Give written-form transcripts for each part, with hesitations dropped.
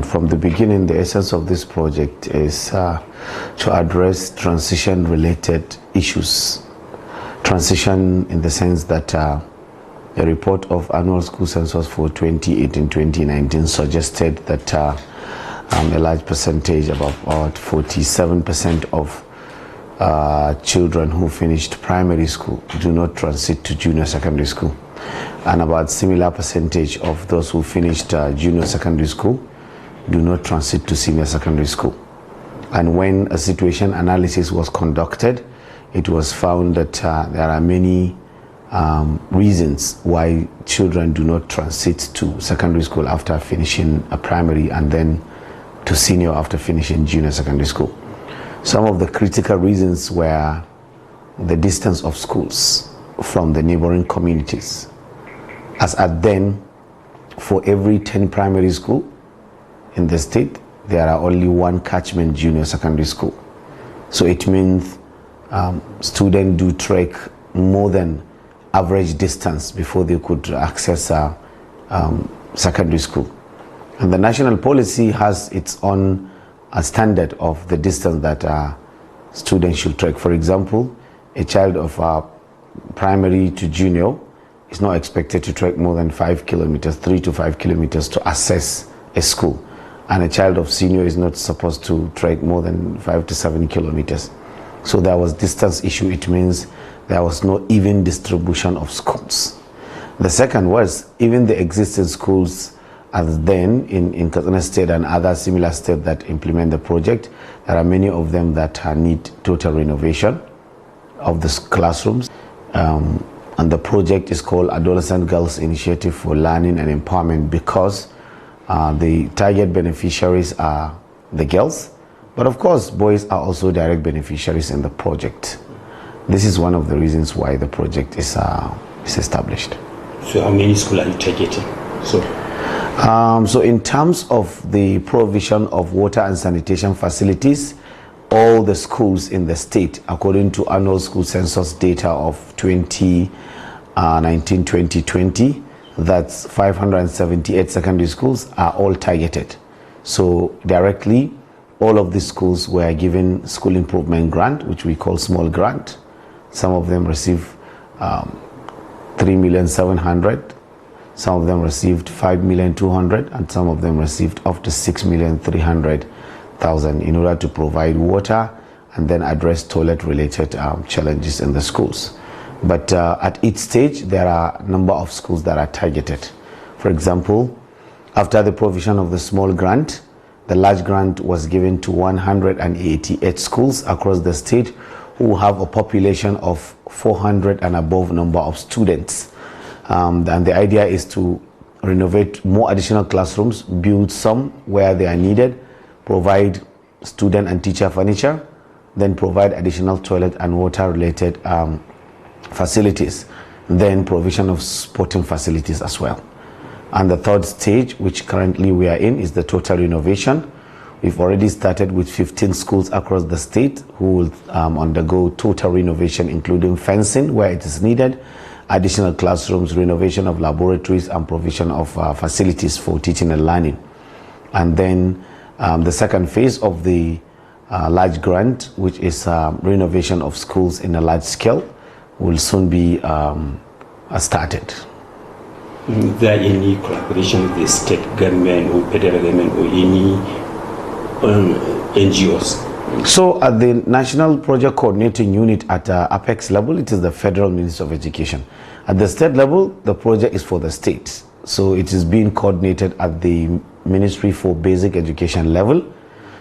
From the beginning, the essence of this project is to address transition-related issues. Transition in the sense that a report of annual school census for 2018-2019 suggested that a large percentage, about 47% of children who finished primary school do not transit to junior secondary school, and about similar percentage of those who finished junior secondary school do not transit to senior secondary school. And when a situation analysis was conducted, it was found that there are many reasons why children do not transit to secondary school after finishing a primary and then to senior after finishing junior secondary school. Some of the critical reasons were the distance of schools from the neighboring communities. As at then, for every 10 primary school in the state, there are only one catchment junior secondary school. So it means students do trek more than average distance before they could access secondary school. And the national policy has its own standard of the distance that students should trek. For example, a child of primary to junior is not expected to trek more than 5 kilometers, 3 to 5 kilometers to access a school. And a child of senior is not supposed to trek more than 5 to 7 kilometers. So there was distance issue. It means there was no even distribution of schools. The second was even the existing schools as then in Katsina State and other similar states that implement the project, there are many of them that need total renovation of the classrooms. And the project is called Adolescent Girls Initiative for Learning and Empowerment because the target beneficiaries are the girls, but of course boys are also direct beneficiaries in the project. This is one of the reasons why the project is established. So how many schools are you targeting? So in terms of the provision of water and sanitation facilities, all the schools in the state, according to annual school census data of 2019-2020, that's 578 secondary schools are all targeted. So directly, all of these schools were given school improvement grant, which we call small grant. Some of them received 3,700,000. Some of them received 5,200,000, and some of them received up to 6,300,000 in order to provide water and then address toilet-related challenges in the schools. But at each stage, there are a number of schools that are targeted. For example, after the provision of the small grant, the large grant was given to 188 schools across the state who have a population of 400 and above number of students. And the idea is to renovate more additional classrooms, build some where they are needed, provide student and teacher furniture, then provide additional toilet and water related facilities, then provision of sporting facilities as well. And the third stage, which currently we are in, is the total renovation. We've already started with 15 schools across the state who will undergo total renovation, including fencing where it is needed, additional classrooms, renovation of laboratories, and provision of facilities for teaching and learning. And then the second phase of the large grant, which is renovation of schools in a large scale, will soon be started. Is there any collaboration with the state government or federal government or any NGOs? So at the National Project Coordinating Unit at Apex level, it is the Federal Ministry of Education. At the state level, the project is for the states. So it is being coordinated at the Ministry for Basic Education level.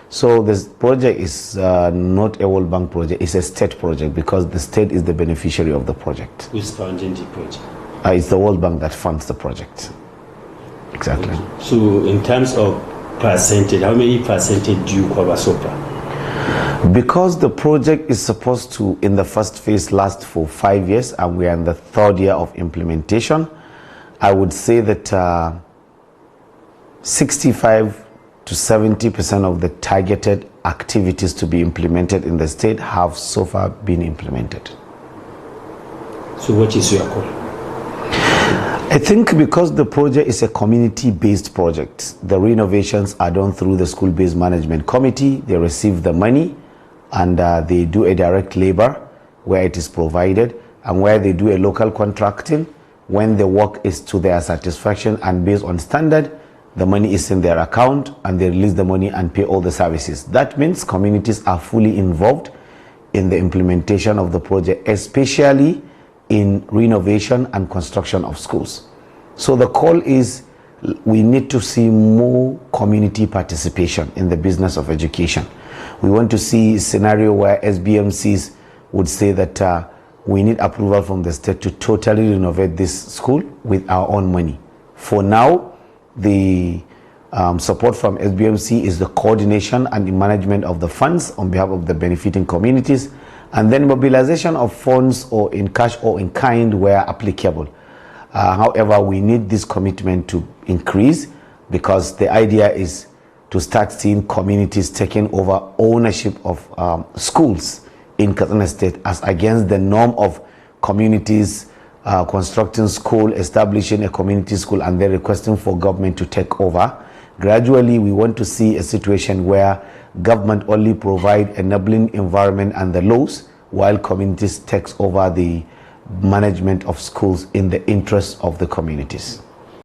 So this project is not a World Bank project, it's a state project because the state is the beneficiary of the project. Who is funding the project? It's the World Bank that funds the project. Exactly. Okay. So in terms of percentage, how many percentage do you cover so far? Because the project is supposed to, in the first phase, last for 5 years, and we are in the third year of implementation, I would say that 65 to 70% of the targeted activities to be implemented in the state have so far been implemented. So what is your call? I think because the project is a community-based project, the renovations are done through the school-based management committee. They receive the money and they do a direct labor where it is provided, and where they do a local contracting when the work is to their satisfaction and based on standard, the money is in their account and they release the money and pay all the services. That means communities are fully involved in the implementation of the project, especially in renovation and construction of schools. So the call is we need to see more community participation in the business of education. We want to see a scenario where SBMCs would say that we need approval from the state to totally renovate this school with our own money. For now, the support from SBMC is the coordination and the management of the funds on behalf of the benefiting communities, and then mobilization of funds or in cash or in kind where applicable. However, we need this commitment to increase, because the idea is to start seeing communities taking over ownership of schools in Katsina State, as against the norm of communities constructing school, establishing a community school, and then requesting for government to take over. Gradually, we want to see a situation where government only provide enabling environment and the laws, while communities takes over the management of schools in the interest of the communities.